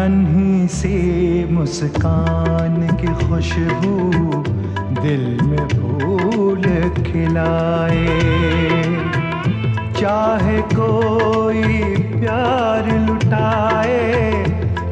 नन्ही सी मुस्कान की खुशबू दिल में फूल खिलाए। चाहे कोई प्यार लुटाए,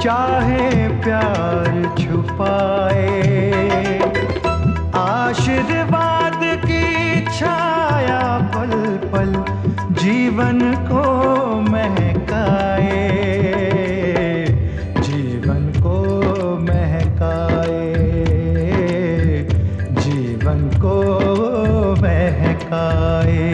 चाहे प्यार छुपाए, आशीर्वाद की छाया पल पल जीवन को महकाए, जीवन को महकाए, जीवन को महकाए।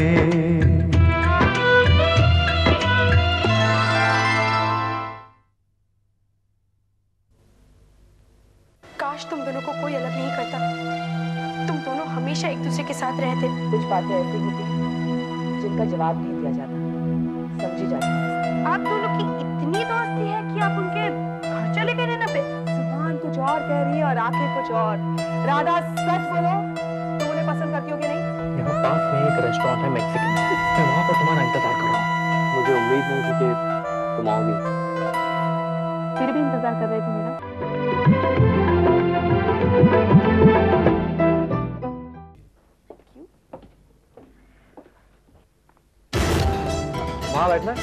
काश तुम दोनों को कोई अलग नहीं करता, तुम दोनों हमेशा एक दूसरे के साथ रहते। कुछ बातें ऐसी होती जिनका जवाब नहीं दिया जाता, समझी जाती है। आप दोनों की इतनी दोस्ती है कि आप उनके घर चले गए रहना पे। जुबान कुछ और कह रही है और आंखें कुछ और। राधा सच बोलो, तुम उन्हें पसंद करती हो कि नहीं? यहाँ पास में एक रेस्टोरेंट है मैक्सिकन, मैं वहाँ पर तुम्हारा इंतजार कर रहा हूँ। मुझे उम्मीद नहीं थी कि तुम आओगी, फिर भी इंतजार कर रहे थे मेरा। वहाँ बैठना है?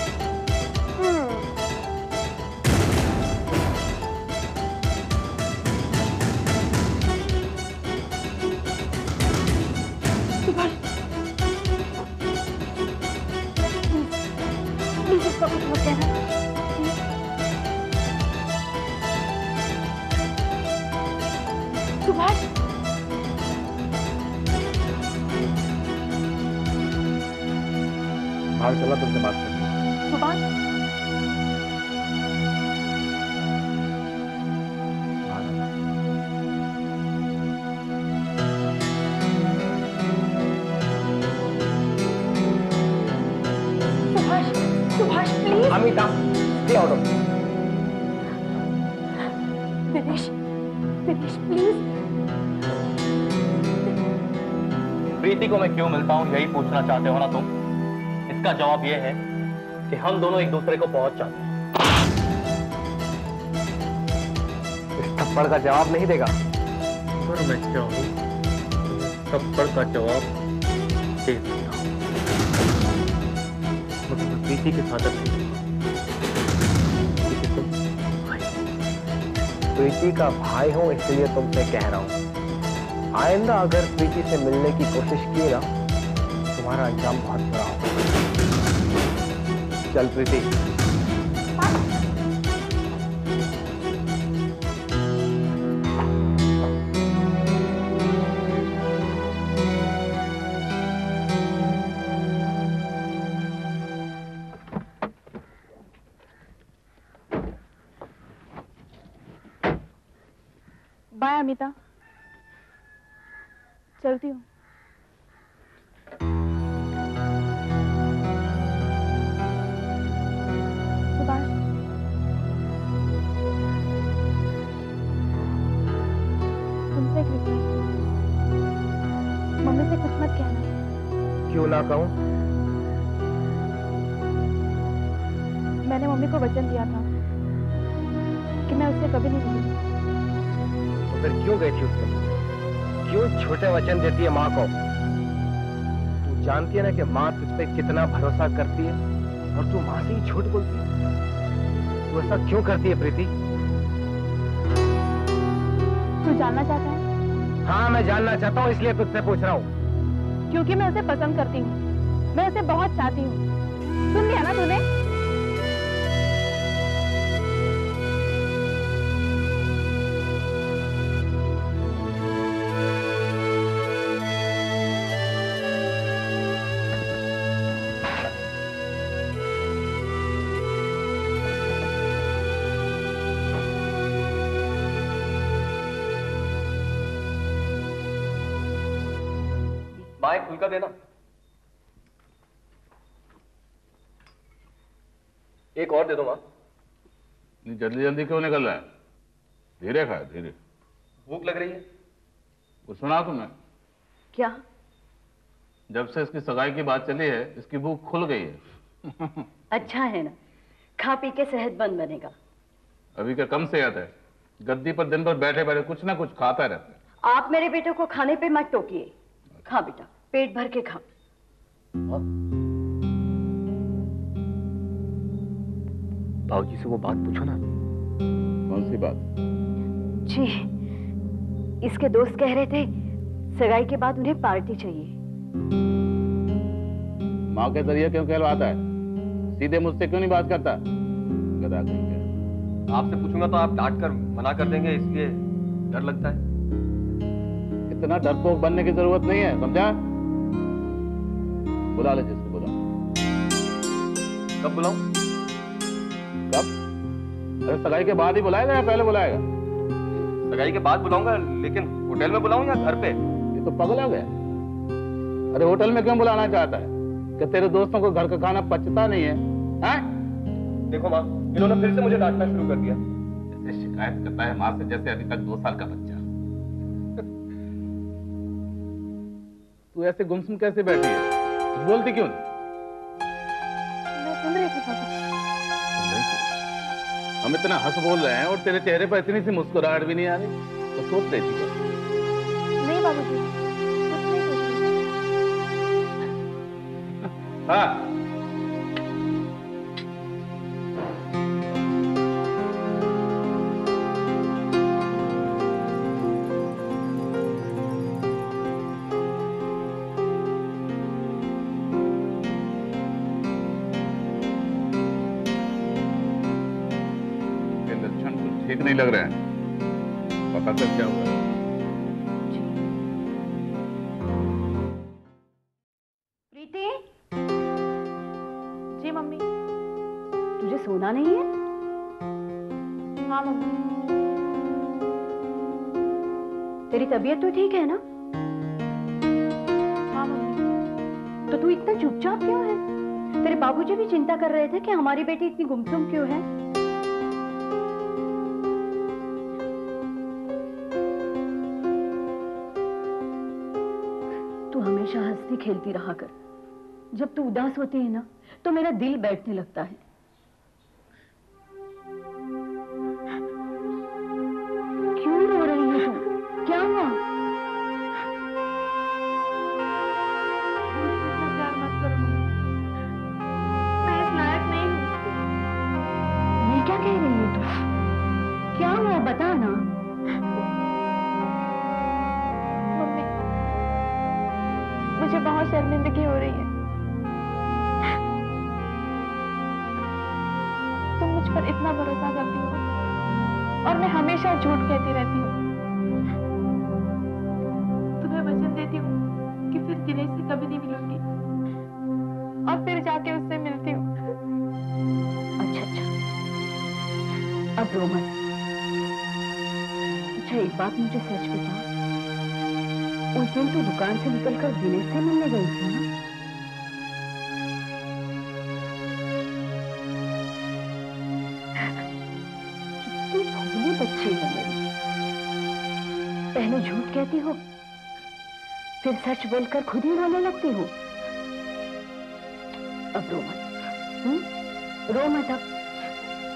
कुछ मत कहना। सुभाष, बाहर चला तुमसे बात करनी। Subhash, Subhash please. Amita, stay out of it. Dinesh, Dinesh please. Preeti को मैं क्यों मिलता हूँ यही पूछना चाहते हो ना तुम? इसका जवाब यह है कि हम दोनों एक दूसरे को बहुत चाहते हैं। इस थप्पड़ का जवाब नहीं देगा? पर मैं चाहूँ थप्पड़ का जवाब दे सकता हूँ, मगर मैं प्रीति के साथ नहीं। प्रीति का भाई हूं इसलिए तुमसे कह रहा हूं, आइंदा अगर प्रीति से मिलने की कोशिश की ना, तुम्हारा अंजाम बहुत बुरा होगा। चल प्रीति। बाय अमिता, चलती हूँ। सुभाष, तुमसे एक रिक्वेस्ट है, मम्मी से कुछ मत कहना। क्यों ना कहूं? मैंने मम्मी को वचन दिया था कि मैं उससे कभी नहीं मिलूंगी। तो फिर क्यों गई थी उससे? क्यों झूठे वचन देती है माँ को? तू जानती है ना कि माँ तुझ पे कितना भरोसा करती है और तू माँ से ही झूठ बोलती है। तू ऐसा क्यों करती है प्रीति? तू जानना चाहता है? हाँ, मैं जानना चाहता हूँ, इसलिए तुझसे पूछ रहा हूँ। क्योंकि मैं उसे पसंद करती हूँ, मैं उसे बहुत चाहती हूँ। सुन लिया ना तूने? माँ, एक फुल्का देना। एक और दे दो माँ। जल्दी जल्दी क्यों निकल रहा है? धीरे खाए, धीरे। भूख लग रही है। कुछ सुना तुमने? क्या? जब से इसकी सगाई की बात चली है, इसकी भूख खुल गई है। अच्छा है ना, खा पी के सेहतमंद बनेगा। अभी का कम सेहत है, गद्दी पर दिन भर बैठे बैठे कुछ ना कुछ खाता रहता है। आप मेरे बेटे को खाने पे मत टोकिए। खा बेटा, पेट भर के खा। बाबूजी से वो बात पूछो ना। कौन सी बात? जी, इसके दोस्त कह रहे थे सगाई के बाद उन्हें पार्टी चाहिए। माँ के जरिए क्यों कहलवाता है? सीधे मुझसे क्यों नहीं बात करता? गधा कहीं का। आपसे पूछूंगा तो आप डांट कर मना कर देंगे, इसलिए डर लगता है। इतना डरपोक बनने की जरूरत नहीं है, समझा? बुला ले जिसको बुला। कब बुलाऊं? कब? अरे सगाई के बाद ही बुलाएगा या पहले बुलाएगा? सगाई के बाद बुलाऊंगा, लेकिन होटल में बुलाऊं या घर पे? ये तो पागल हो गया। अरे होटल में क्यों बुलाना चाहता है? कि तेरे दोस्तों को घर का खाना पचता नहीं है? हैं? देखो माँ, इन्होंने फिर से मुझे डांटना शुरू कर दिया। जैसे शिकायत करता है माँ से, जैसे अभी तक 2 साल का बच्चा। तू ऐसे गुमसुम कैसे बैठी है? कुछ बोलती क्यों नहीं? मैं सुन रही थी बाबू। हम इतना हंस बोल रहे हैं और तेरे चेहरे पर इतनी सी मुस्कुराहट भी नहीं आ रही, तो सोच रही थी क्या? नहीं बाबूजी, कुछ नहीं सोच रही। हाँ, के लक्षण कुछ ठीक नहीं लग रहे हैं। पता कर क्या हुआ है? प्रीति, जी मम्मी। तुझे सोना नहीं है? हाँ मम्मी। तेरी तबीयत तो ठीक है ना? हाँ मम्मी। तो तू इतना चुपचाप क्यों है? तेरे बाबूजी भी चिंता कर रहे थे कि हमारी बेटी इतनी गुमसुम क्यों है। तू हमेशा हंसती खेलती रहा कर। जब तू उदास होती है ना, तो मेरा दिल बैठने लगता है। क्यों रो रही है तू? क्या हुआ? इतना प्यार मत करो मम्मी। मैं इस लायक नहीं हूँ। ये क्या कह रही है तू? क्या हुआ बता ना। मम्मी, मुझे बहुत शर्मिंदगी हो रही है। तुम मुझ पर इतना भरोसा करती हो और मैं हमेशा झूठ कहती रहती हूँ। तुम्हें वचन देती हूँ कि फिर दिनेश से कभी नहीं मिलूंगी और फिर जाके उससे मिलती हूँ। अच्छा, अब रो मत। अच्छा, एक बात मुझे सच बता, उस दिन तू दुकान से निकलकर दिनेश से मिलने गई थी ना? कितनी भोली बच्ची है मेरी। पहले झूठ कहती हो, फिर सच बोलकर खुद ही रोने लगती हो। अब रो मत, रो मत अब,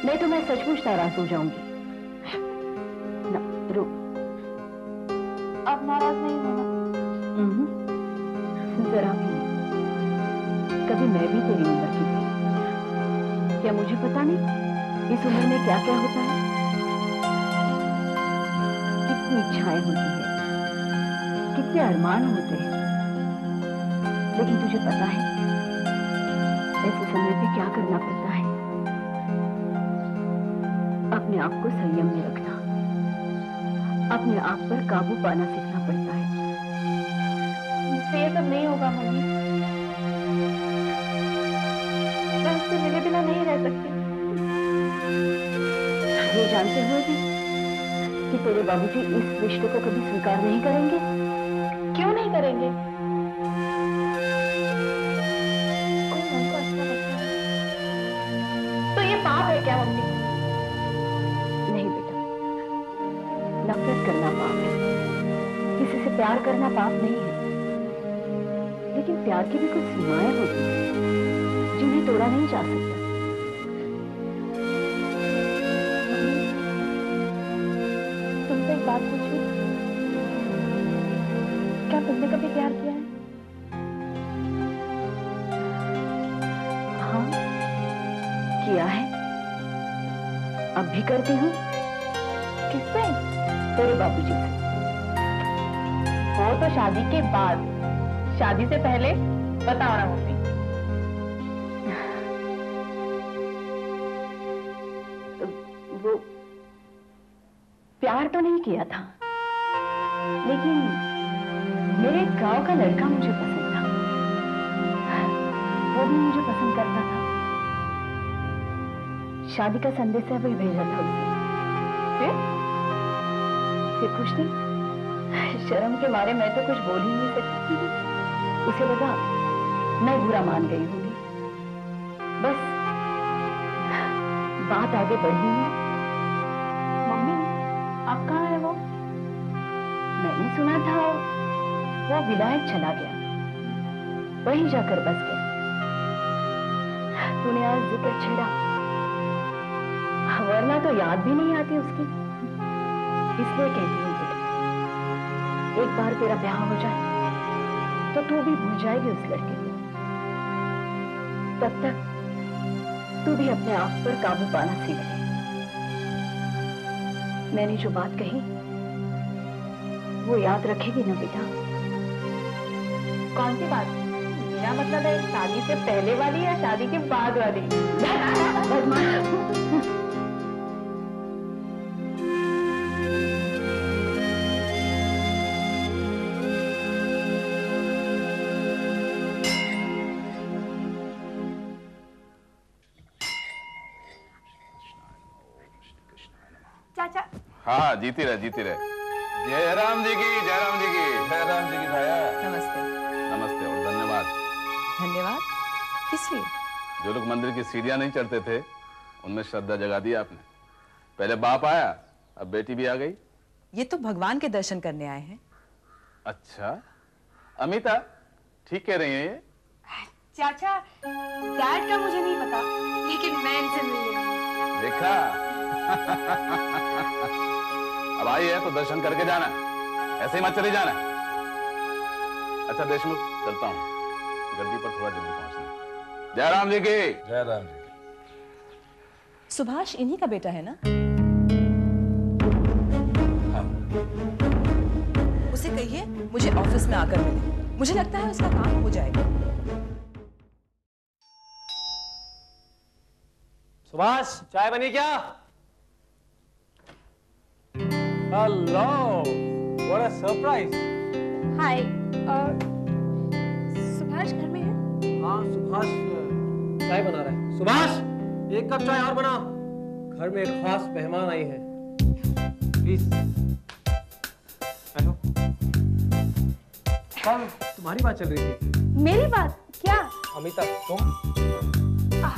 नहीं तो मैं सचमुच नाराज हो जाऊंगी। ना, रो। अब नाराज नहीं होना। जरा भी नहीं। कभी मैं भी तेरी उम्र की थी। क्या मुझे पता नहीं इस उम्र में क्या क्या होता है? कितनी इच्छाएं होती हैं, कितने अरमान होते हैं। लेकिन तुझे पता है ऐसे समय पे क्या करना पड़ता है? अपने आप को संयम में रखना, अपने आप पर काबू पाना सीखना पड़ता है। मुझसे ये सब नहीं होगा मम्मी। मैं उससे मिले बिना नहीं रह सकती। ये जानते हुए भी कि तेरे बाबूजी इस रिश्ते को कभी स्वीकार नहीं करेंगे। क्यों नहीं करेंगे? कोई मन को अच्छा लगता है तो ये पाप है क्या मम्मी? नहीं बेटा, नफरत करना पाप है, किसी से प्यार करना पाप नहीं है। लेकिन प्यार की भी कुछ सीमाएं होती हैं जिन्हें तोड़ा नहीं जा सकता। मम्मी, बात पूछूं? क्या तुमने कभी प्यार किया है? हाँ, किया है। अब भी करती हूँ। किससे? तेरे बाबूजी से। वो तो शादी के बाद, शादी से पहले बताओ ना मम्मी। वो प्यार तो नहीं किया था, लेकिन मेरे गांव का लड़का मुझे पसंद था, वो भी मुझे पसंद करता था। शादी का संदेश भी भेजा था उसने। फिर कुछ नहीं, शर्म के मारे मैं तो कुछ बोल ही नहीं सकती। उसे लगा मैं बुरा मान गई होंगी। बस बात आगे बढ़ी है। मम्मी, अब कहाँ है वो? मैंने सुना था वो विलायत चला गया, वहीं जाकर बस गया। तूने आज जिक्र छेड़ा, वरना तो याद भी नहीं आती उसकी। इसलिए कहती हूँ बेटा, एक बार तेरा ब्याह हो जाए तो तू भी भूल जाएगी उस लड़के को। तब तक तू भी अपने आप पर काबू पाना सीख ले। मैंने जो बात कही वो याद रखेगी ना बेटा? कौन सी बात? मेरा मतलब है शादी से पहले वाली या शादी के बाद वाली? बदमाश। चाचा, हाँ, जीती रहे, जीती रहे। जयराम जी की, जयराम जी की, जयराम जी की भाया। नमस्ते। नमस्ते और धन्यवाद। धन्यवाद किस लिए? जो लोग मंदिर की सीढ़ियां नहीं चढ़ते थे, उनमें श्रद्धा जगा दी आपने। पहले बाप आया, अब बेटी भी आ गई। ये तो भगवान के दर्शन करने आए हैं। अच्छा, अमिता ठीक कह रही हैं ये। चाचा, डैड का मुझे नहीं पता, लेकिन मैं इनसे मिल रही। देखा। अब आई है तो दर्शन करके जाना, ऐसे ही मत चले जाना। अच्छा देशमुख, चलता हूँ, गद्दी पर थोड़ा जल्दी पहुंचना है। जयराम जी की, जयराम जी की। सुभाष इन्हीं का बेटा है ना? हाँ। उसे कहिए मुझे ऑफिस में आकर मिले, मुझे लगता है उसका काम हो जाएगा। सुभाष, चाय बनी क्या? Hello, what a surprise. Hi, Subhash घर में है? हाँ, सुभाष चाय बना रहा है। सुभाष, एक कप चाय और बना, घर में एक खास मेहमान आई है, प्लीज। हेलो, कल तुम्हारी बात चल रही थी। मेरी बात? क्या? अमिता, तुम? हाँ,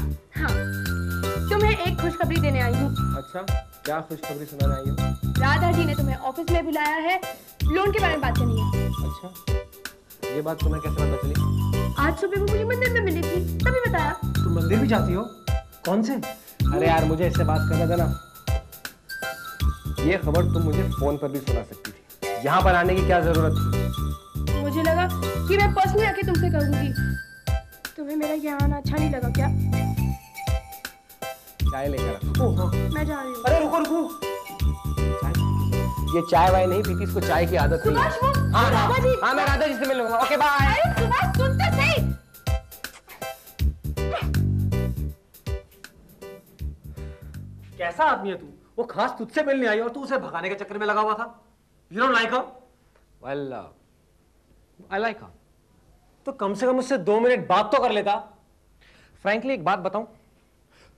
तुम्हें एक खुशखबरी देने आई हूँ। अच्छा, क्या खुशखबरी सुनाने आई हो? राधा जी ने तुम्हें ऑफिस में बुलाया है, लोन के बारे में बात करनी है। अच्छा, ये बात तुम्हें कैसे पता चली? आज सुबह वो मुझे मंदिर में मिली थी, तभी बताया। तुम मंदिर भी जाती हो? कौन से? अरे यार, मुझे इससे बात करने देना। ये खबर तुम मुझे फोन पर भी सुना सकती थी, यहाँ पर आने की क्या जरूरत थी? मुझे लगा कि मैं पर्सनली आके तुमसे कहूंगी। तुम्हें मेरा यहाँ आना अच्छा नहीं लगा क्या? चाय लेकर। ओह हाँ, मैं जा रही हूँ। अरे रुको रुको, ये चाय वाय नहीं पीती, इसको चाय की आदत नहीं है। सुभाष, वो हाँ राधा जी। हाँ, मैं राधा जी से मिलूंगा। Okay bye. अरे सुभाष, सुन तो सही। कैसा आदमी है तू? वो खास तुझसे मिलने आई और तू उसे भगाने के चक्कर में लगा हुआ था। You don't like her? Well, I like her. तो कम से कम उससे 2 मिनट बात तो कर लेता। फ्रैंकली एक बात बताऊं,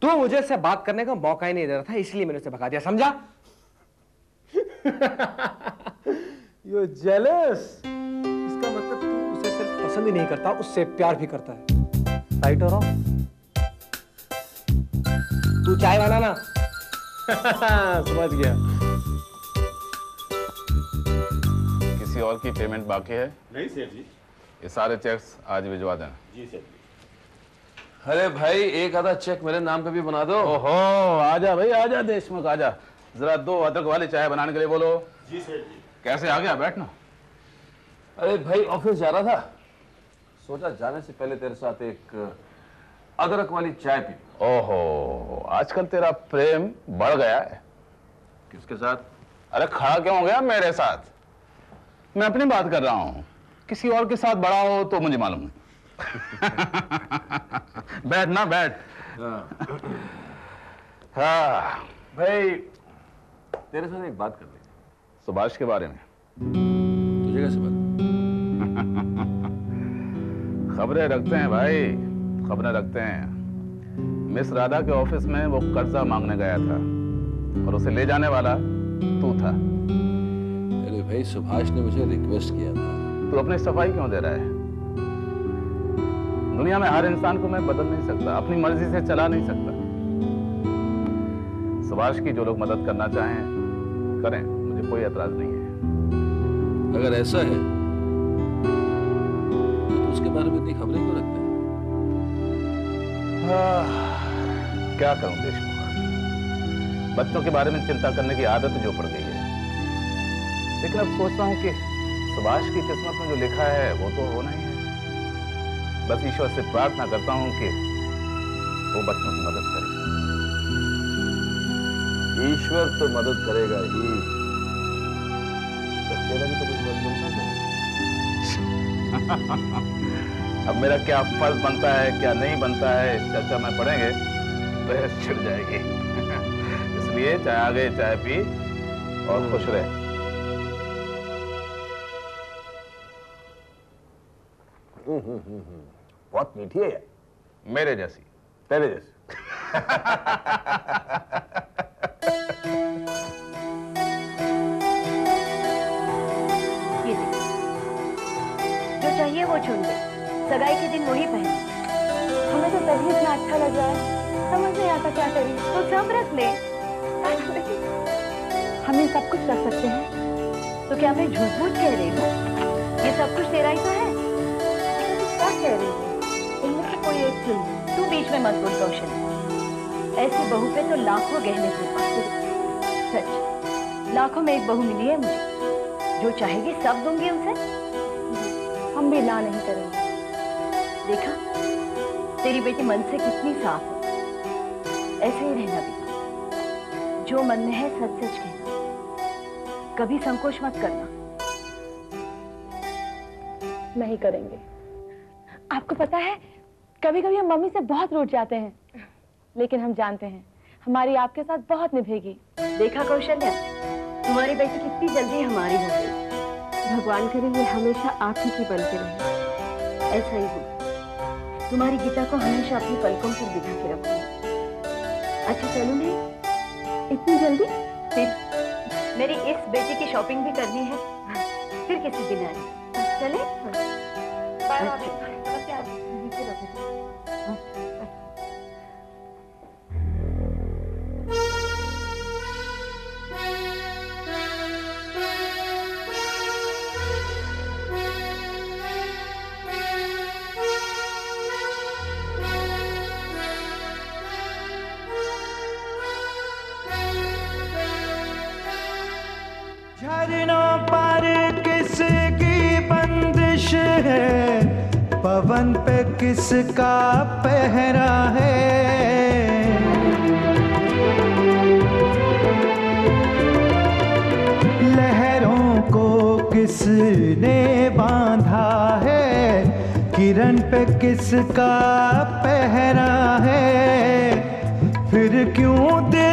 तू मुझे उससे बात करने का मौका ही नहीं दे रहा था, इसलिए मैंने उसे भगा दिया, समझा? You're jealous. इसका मतलब तू उसे सिर्फ पसंद ही नहीं करता, उससे प्यार भी करता है। राइट और रॉन्ग? तू चाय बनाना। समझ गया। किसी और की पेमेंट बाकी है? नहीं सेठ जी। ये सारे चेक्स आज भिजवा देना। जी सेठ जी। अरे भाई, एक आधा चेक मेरे नाम पे भी बना दो। ओहो, आजा भाई आजा देशमुख, आजा। जरा 2 अदरक वाली चाय बनाने के लिए बोलो। जी सर जी। कैसे आ गया? बैठना। अरे भाई ऑफिस जा रहा था, सोचा जाने से पहले तेरे साथ एक अदरक वाली चाय पी। ओहो, आजकल तेरा प्रेम बढ़ गया है। किसके साथ? अरे खड़ा क्यों हो गया मेरे साथ? मैं अपनी बात कर रहा हूं, किसी और के साथ बड़ा हो तो मुझे मालूम है। बैठ ना, बैठ। हाँ भाई तेरे साथ एक बात करनी है। सुभाष के बारे में। तुझे कैसे पता? खबरें रखते हैं भाई, खबरें रखते हैं। मिस राधा के ऑफिस में वो कर्जा मांगने गया था और उसे ले जाने वाला तू था। अरे भाई सुभाष ने मुझे रिक्वेस्ट किया था। तू अपनी सफाई क्यों दे रहा है? दुनिया में हर इंसान को मैं बदल नहीं सकता, अपनी मर्जी से चला नहीं सकता। सुभाष की जो लोग मदद करना चाहें करें, मुझे कोई एतराज नहीं है। अगर ऐसा है तो उसके बारे में इतनी खबरें क्यों रखता है? क्या करूं देशमुख, बच्चों के बारे में चिंता करने की आदत जो पड़ गई है। लेकिन अब सोचता हूं कि सुभाष की किस्मत में जो लिखा है वो तो होना ही है। बस ईश्वर से प्रार्थना करता हूं कि वो बच्चों की मदद करे। ईश्वर तो मदद करेगा ही, तो तेरा भी तो कुछ फर्ज बनता है। अब मेरा क्या फर्ज बनता है क्या नहीं बनता है, इस चर्चा में पड़ेंगे बहस छिड़ जाएगी। इसलिए चाहे आ गए, चाय पी और खुश रहे। बहुत मीठी है यार। मेरे जैसी। तेरे जैसी। ये देखो, जो चाहिए वो चुन ले, सगाई के दिन वही पहने। हमें तो तभी इतना अच्छा लग रहा है, समझ नहीं आता क्या करें। तो सब रख ले। हम ये सब कुछ रख सकते हैं, तो क्या मैं झूठ मूठ कह रही हूँ? ये सब कुछ तेरा ही तो है। क्या कह रही हूँ? इनमें से कोई एक चुन। तू बीच में मत बोल कौशल। ऐसी बहू पे तो लाखों गहने थे। सच, लाखों में एक बहू मिली है मुझे, जो चाहेगी सब दूंगी उसे। हम भी ना नहीं करेंगे। देखा, तेरी बेटी मन से कितनी साफ है। ऐसे ही रहना बेटा, जो मन में है सच सच कहना, कभी संकोच मत करना। नहीं करेंगे। आपको पता है, कभी कभी हम मम्मी से बहुत रूठ जाते हैं, लेकिन हम जानते हैं हमारी आपके साथ बहुत निभेगी। देखा कौशल्या, तुम्हारी बेटी कितनी जल्दी हमारी हो गई। भगवान करे ये हमेशा आप ही की बन के रहे। ऐसा ही हो। तुम्हारी गीता को हमेशा अपनी पलकों पर बिठा के रखूंगी। अच्छा चलूं मैं? इतनी जल्दी? फिर मेरी इस बेटी की शॉपिंग भी करनी है, फिर किसी दिन आएंगे। चले? झरनों पर किसकी बंदिश है, पवन पे किसका पहरा है। लहरों को किसने बांधा है, किरण पे किसका पहरा है। फिर क्यों दिल